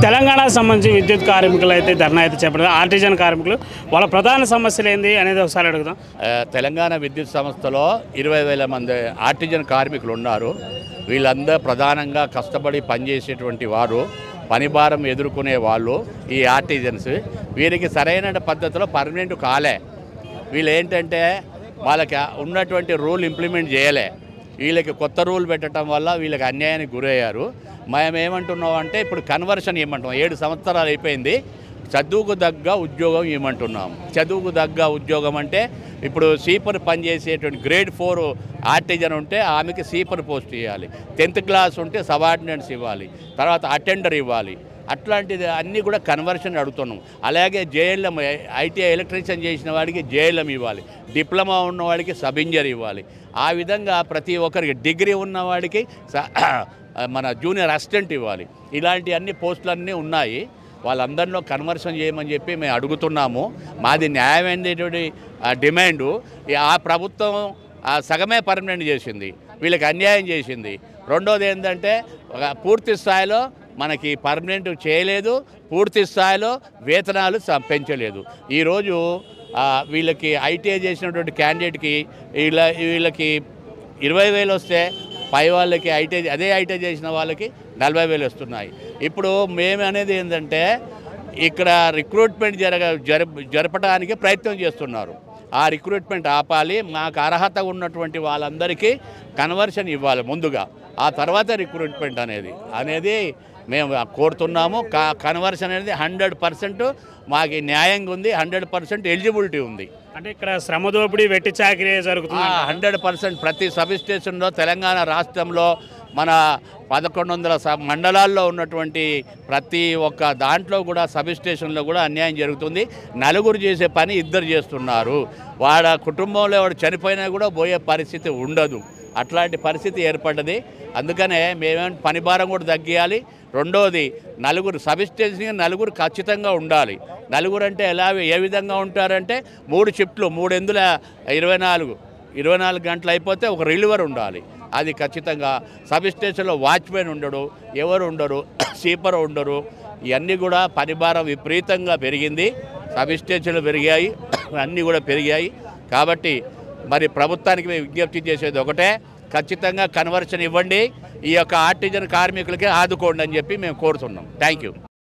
తెలంగాణకు సంబంధించి విద్యుత్ కార్మికులు అయితే ధర్నా అయితే చేపడతారు. ఆర్టిజన్ కార్మికులు వాళ్ళ ప్రధాన సమస్యలు ఏంది అనేది ఒకసారి అడుగుదాం. తెలంగాణ విద్యుత్ సంస్థలో 20,000 మంది ఆర్టిజన్ కార్మికులు ఉన్నారు. వీళ్ళందరూ ప్రధానంగా కష్టపడి పనిచేసేటువంటి వారు, పని భారం ఎదుర్కొనే వాళ్ళు ఈ ఆర్టిజన్స్. వీరికి సరైన పద్ధతిలో పర్మనెంట్ కాలే. వీళ్ళు ఏంటంటే వాళ్ళకి ఉన్నటువంటి రూల్ ఇంప్లిమెంట్ చేయలే. వీళ్ళకి కొత్త రూల్ పెట్టడం వల్ల వీళ్ళకి అన్యాయానికి గురయ్యారు. మేము ఏమంటున్నాం అంటే ఇప్పుడు కన్వర్షన్ ఇవ్వమంటున్నాం. 7 సంవత్సరాలు అయిపోయింది. చదువుకు తగ్గ ఉద్యోగం ఇవ్వమంటున్నాం. చదువుకు తగ్గ ఉద్యోగం అంటే ఇప్పుడు సీపర్ పనిచేసేటువంటి గ్రేడ్ 4 ఆర్టిజన్ ఉంటే ఆమెకి సీపర్ పోస్ట్ ఇవ్వాలి. 10th క్లాస్ ఉంటే సబార్డినేట్స్ ఇవ్వాలి. తర్వాత అటెండర్ ఇవ్వాలి. అట్లాంటిది అన్నీ కూడా కన్వర్షన్ అడుగుతున్నాం. అలాగే జేఎల్ఎం, ఐటీఐ ఎలక్ట్రీషియన్ చేసిన వాడికి జేఎల్ఎం ఇవ్వాలి. డిప్లొమా ఉన్నవాడికి సబ్ ఇంజనీర్ ఇవ్వాలి. ఆ విధంగా ప్రతి ఒక్కరికి డిగ్రీ ఉన్నవాడికి మన జూనియర్ అసిస్టెంట్ ఇవ్వాలి. ఇలాంటి అన్ని పోస్టులన్నీ ఉన్నాయి. వాళ్ళందరిలో కన్వర్షన్ చేయమని చెప్పి మేము అడుగుతున్నాము. మాది న్యాయమైనటువంటి డిమాండు. ఆ ప్రభుత్వం సగమే పర్మనెంట్ చేసింది, వీళ్ళకి అన్యాయం చేసింది. రెండోది ఏంటంటే పూర్తి స్థాయిలో మనకి పర్మనెంట్ చేయలేదు, పూర్తి స్థాయిలో వేతనాలు పెంచలేదు. ఈరోజు వీళ్ళకి ఐటీఐ చేసినటువంటి క్యాండిడేట్కి వీళ్ళకి 20,000 వస్తే పై వాళ్ళకి అదే ఐటీఐ చేసిన వాళ్ళకి 40,000 వస్తున్నాయి. ఇప్పుడు మేము అనేది ఏంటంటే ఇక్కడ రిక్రూట్మెంట్ జరపడానికి ప్రయత్నం చేస్తున్నారు. ఆ రిక్రూట్మెంట్ ఆపాలి. మాకు అర్హత ఉన్నటువంటి వాళ్ళందరికీ కన్వర్షన్ ఇవ్వాలి ముందుగా, ఆ తర్వాత రిక్రూట్మెంట్ అనేది మేము కోరుతున్నాము. కన్వర్షన్ అనేది 100% మాకు న్యాయంగా ఉంది, 100% ఎలిజిబిలిటీ ఉంది. అంటే ఇక్కడ శ్రమ దోపిడీ, వెట్టి చాకరీ జరుగుతుంది. 100% ప్రతి సబ్ స్టేషన్లో తెలంగాణ రాష్ట్రంలో మన 1100 మండలాల్లో ఉన్నటువంటి ప్రతి ఒక్క దాంట్లో కూడా సబ్ స్టేషన్లో కూడా అన్యాయం జరుగుతుంది. నలుగురు చేసే పని 2 చేస్తున్నారు. వాడ కుటుంబంలో వాడు చనిపోయినా కూడా పోయే పరిస్థితి ఉండదు. అట్లాంటి పరిస్థితి ఏర్పడ్డది. అందుకనే మేమేమంటే పని భారం కూడా తగ్గియాలి. రెండోది నలుగురు సబ్ స్టేషన్ 4 ఖచ్చితంగా ఉండాలి. 4 అంటే ఏ విధంగా ఉంటారంటే 3 షిఫ్ట్లు, 3 ఎందుల 24 గంటలు అయిపోతే ఒక రిలీవర్ ఉండాలి. అది ఖచ్చితంగా సబ్ స్టేషన్లో వాచ్మెన్ ఉండడు, ఎవరు ఉండరు, సీపర్ ఉండరు. ఇవన్నీ కూడా పని భారం విపరీతంగా పెరిగింది. సబ్ స్టేషన్లు పెరిగాయి, అన్నీ కూడా పెరిగాయి. కాబట్టి మరి ప్రభుత్వానికి మేము విజ్ఞప్తి చేసేది ఒకటే, ఖచ్చితంగా కన్వర్షన్ ఇవ్వండి, ఈ యొక్క ఆర్టిజన్ కార్మికులకే ఆదుకోండి అని చెప్పి మేము కోరుతున్నాం. Thank you.